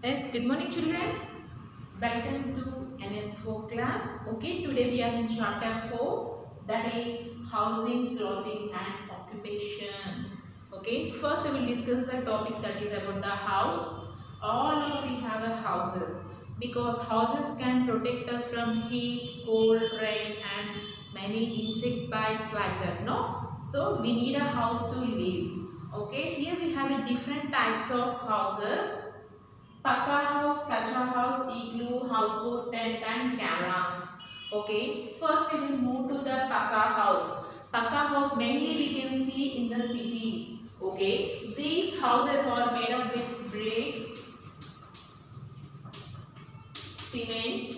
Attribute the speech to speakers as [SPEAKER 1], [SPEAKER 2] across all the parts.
[SPEAKER 1] Yes, good morning children. Welcome to NS4 class. Okay, today we are in chapter 4, that is housing, clothing and occupation. Okay, first we will discuss the topic that is about the house. All of we have a houses because houses can protect us from heat, cold, rain and many insect bites like that. No, so we need a house to live. Okay, here we have a different types of houses. Paka house, kacha house, igloo, houseboat, tent and caravans. Okay, first we will move to the Paka house. Paka house mainly we can see in the cities. Okay, these houses are made up with bricks, cement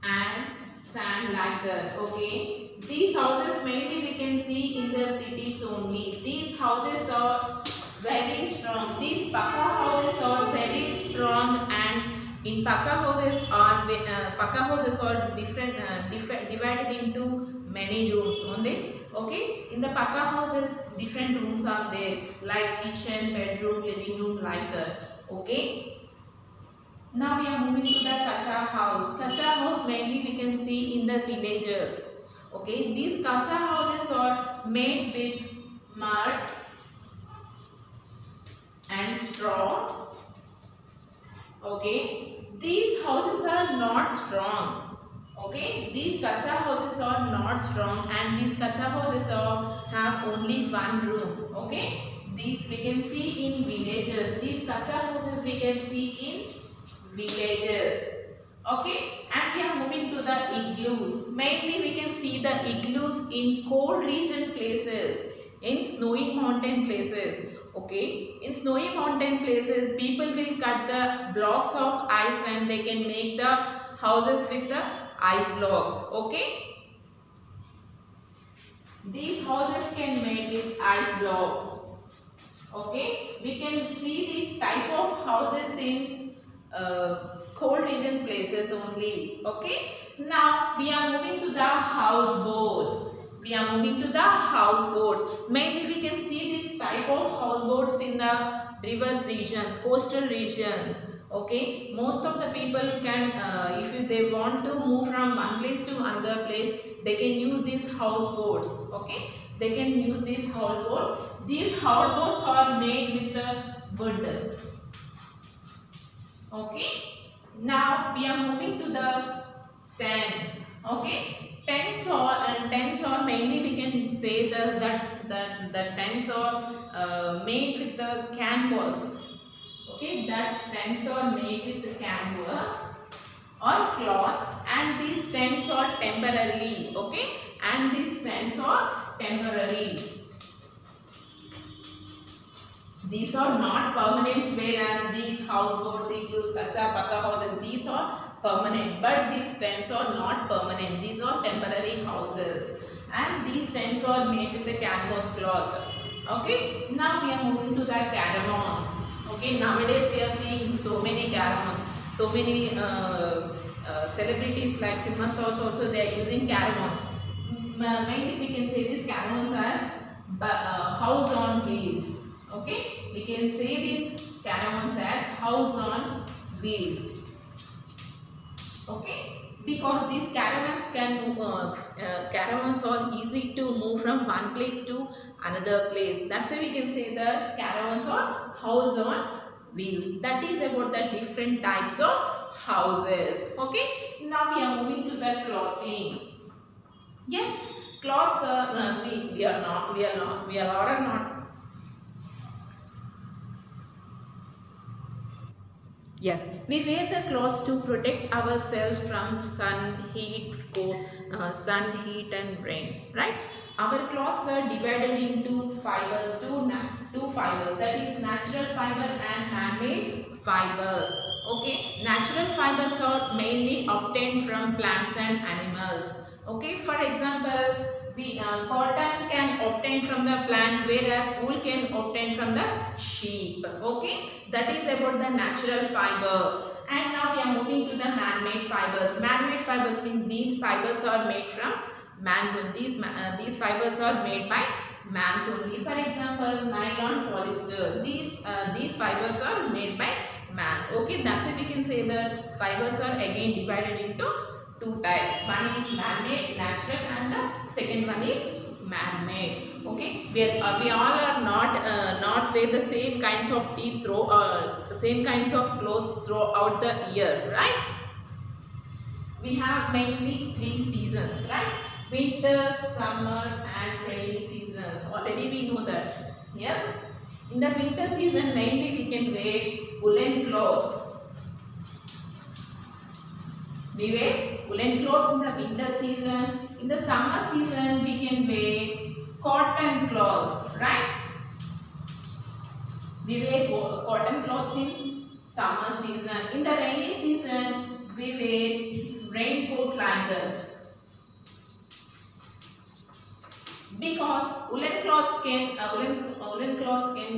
[SPEAKER 1] and sand like that. Okay, these houses mainly we can see in the cities only. These houses are very strong. These Paka houses are very strong, and in Paka houses are different divided into many rooms only. Okay, in the Paka houses different rooms are there like kitchen, bedroom, living room like that. Okay. Now we are moving to the kacha house. Kacha house mainly we can see in the villages. Okay, these kacha houses are made with mud and straw. Okay, these houses are not strong. Okay, these kacha houses are not strong, and these kacha houses have only one room. Okay, these we can see in villages. These kacha houses we can see in villages. Okay, and we are moving to the igloos. Mainly we can see the igloos in cold region places, in snowy mountain places. Okay, in snowy mountain places people will cut the blocks of ice and they can make the houses with the ice blocks. Okay, these houses can made with ice blocks. Okay, we can see these type of houses in cold region places only. Okay, now we are moving to the houseboat. We are moving to the houseboat. Mainly we can see this type of houseboats in the river regions, coastal regions. Okay, most of the people can, if they want to move from one place to another place, they can use these houseboats. Okay, they can use these houseboats. These houseboats are made with the wood. Okay, now we are moving to the tents. Okay, tents are mainly we can say the tents are made with the canvas. Okay, that's tents are made with the canvas or cloth, and these tents are temporarily. Okay, and these tents are temporary. These are not permanent, whereas these houseboats, igloos, kacha, paka houses, these are permanent. But these tents are not permanent. These are temporary houses, and these tents are made with the canvas cloth. Okay. Now we are moving to the caravans. Okay. Nowadays we are seeing so many caravans, so many celebrities like cinema stars also they are using caravans. Mainly we can say these caravans as house on wheels. Okay, we can say these caravans as house on wheels. Okay, because these caravans can move, caravans are easy to move from one place to another place. That's why we can say that caravans are house on wheels. That is about the different types of houses. Okay, now we are moving to the clothing. Yes, clothes are we are not. Yes, we wear the clothes to protect ourselves from sun, heat and rain, right? Our clothes are divided into fibers, two fibers, that is natural fiber and handmade fibers. Okay, natural fibers are mainly obtained from plants and animals. Okay, for example, the cotton can obtain from the plant, whereas wool can obtain from the sheep. Okay, that is about the natural fiber. And now we are moving to the man-made fibers. Man-made fibers mean these fibers are made from man. These fibers are made by man's only. For example, nylon, polyester. These fibers are made by man's. Okay, that's why we can say that fibers are again divided into two types. One is man-made, natural, and the second one is man-made. Okay, we all are not wear the same kinds of teeth through same kinds of clothes throughout the year, right? We have mainly three seasons, right? Winter, summer, and rainy seasons. Already we know that. Yes. In the winter season, mainly we can wear woolen clothes. We wear woolen clothes in the winter season. In the summer season, we can wear cotton clothes, right? We wear cotton clothes in summer season. In the rainy season, we wear raincoat like that. Because woolen clothes can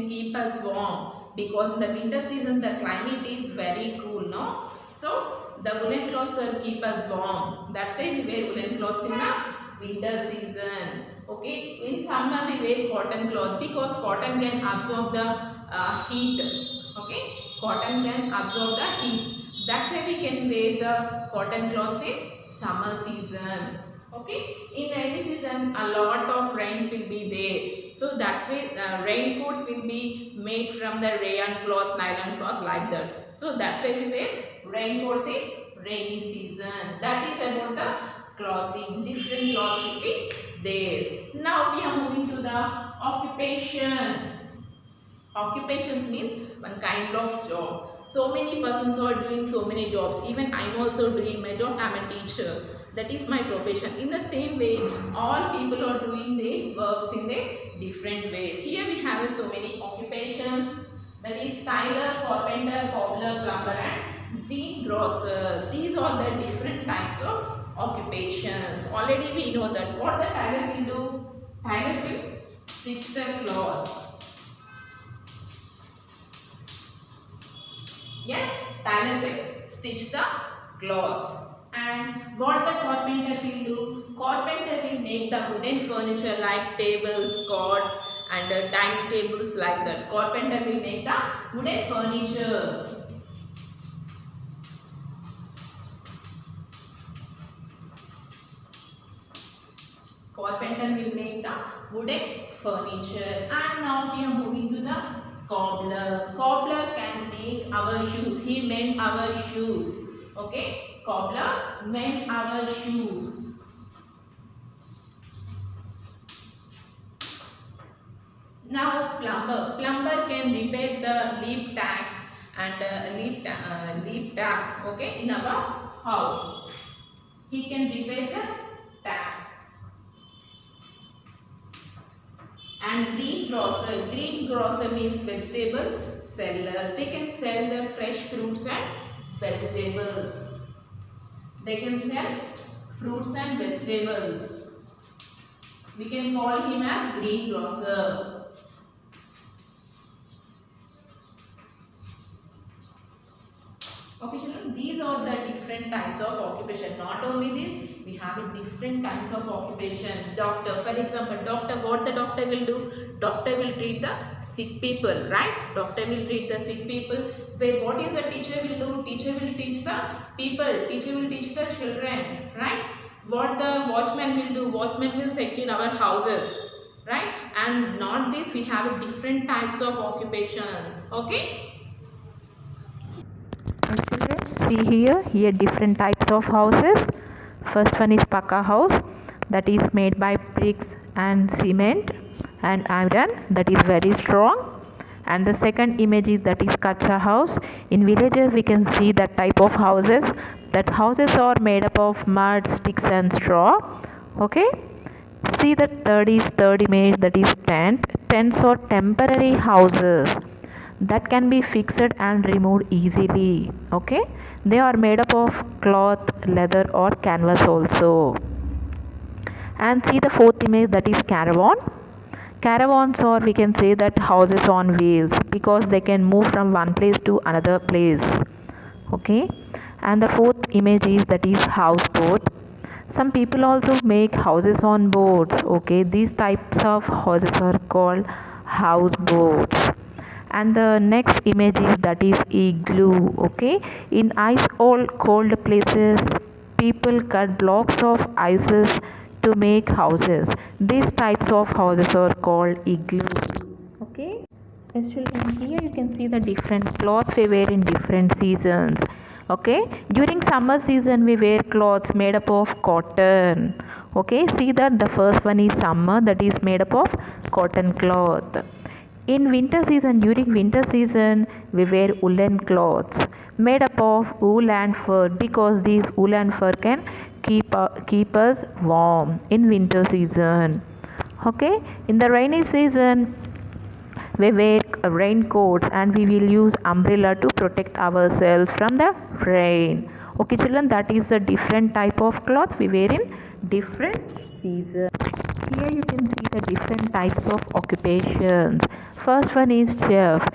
[SPEAKER 1] keep us warm. Because in the winter season, the climate is very cool, no? So the woolen clothes keep us warm. That's why we wear woolen clothes in the winter season. Okay, in summer we wear cotton cloth because cotton can absorb the heat. Okay, cotton can absorb the heat. That's why we can wear the cotton cloths in summer season. Okay, in rainy season a lot of rains will be there. So that's why raincoats will be made from the rayon cloth, nylon cloth like that. So that's why we wear raincoats in rainy season. That is about the clothing. Different clothes will be there. Now we are moving to the occupation. Occupations means one kind of job. So many persons are doing so many jobs. Even I am also doing my job. I am a teacher. That is my profession. In the same way, all people are doing their works in their different ways. Here we have so many occupations. That is tailor, carpenter, cobbler, plumber, and greengrocer. These are the different types of occupations. Already we know that what the tailor will do. Tailor will stitch the clothes. Yes, tailor will stitch the clothes. And what the carpenter will do? Carpenter will make the wooden furniture like tables, cots, and dining tables like that. Carpenter will make the wooden furniture. Carpenter will make the wooden furniture. And now we are moving to the cobbler. Cobbler can make our shoes. He made our shoes. Okay. Cobbler mend our shoes. Now plumber. Plumber can repair the leak taps and leak taps. Okay, in our house. He can repair the taps. And greengrocer. Greengrocer means vegetable seller. They can sell the fresh fruits and vegetables. They can sell fruits and vegetables. We can call him as greengrocer. Okay, children, these are the different types of occupation. Not only this, we have different kinds of occupation. Doctor, for example, doctor, what the doctor will do? Doctor will treat the sick people, right? Doctor will treat the sick people. Where what is the teacher will do? Teacher will teach the people. Teacher will teach the children, right? What the watchman will do? Watchman will secure our houses, right? And not this, we have different types of occupations. Okay.
[SPEAKER 2] See here different types of houses. First one is Paka house, that is made by bricks and cement and iron, that is very strong. And the second image is that is Kacha house. In villages we can see that type of houses. That houses are made up of mud, sticks and straw. Okay. See the third image, that is tent. Tents are temporary houses that can be fixed and removed easily. Okay, they are made up of cloth, leather or canvas also. And see the fourth image, that is caravan. Caravans, or we can say that houses on wheels, because they can move from one place to another place. Okay, and the fourth image is that is houseboat. Some people also make houses on boats. Okay, these types of houses are called houseboats. And the next image is that is igloo. Okay, in ice all cold places people cut blocks of ices to make houses. These types of houses are called igloos. Okay, yes children, here you can see the different clothes we wear in different seasons. Okay, during summer season we wear clothes made up of cotton. Okay, see that the first one is summer, that is made up of cotton cloth. In winter season, during winter season, we wear woolen clothes made up of wool and fur, because these wool and fur can keep us warm in winter season. Okay, in the rainy season, we wear raincoats and we will use umbrella to protect ourselves from the rain. Okay, children, that is the different type of clothes we wear in different seasons. Here you can see the different types of occupations. First one is chef.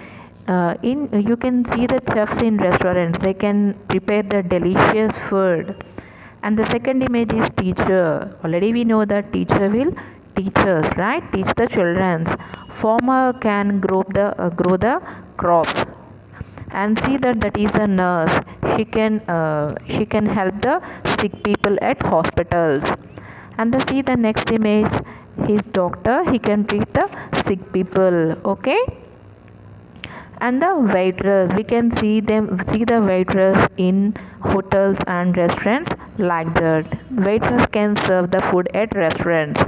[SPEAKER 2] In you can see the chefs in restaurants. They can prepare the delicious food. And the second image is teacher. Already we know that teacher will teach us, right? Teach the children. Farmer can grow the crops. And see that is a nurse. She can help the sick people at hospitals. And see the next image, his doctor, he can treat the sick people. Okay, and the waitress, we can see the waitress in hotels and restaurants. Like that, waitress can serve the food at restaurants.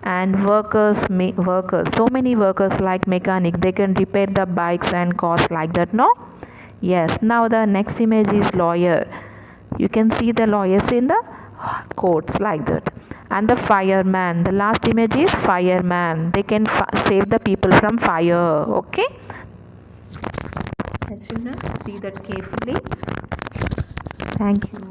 [SPEAKER 2] And workers, so many workers like mechanic, they can repair the bikes and cars. Like that, no? Yes. Now the next image is lawyer. You can see the lawyers in the courts. Like that. And the fireman, the last image is fireman. They can save the people from fire. Okay, children, see that carefully. Thank you.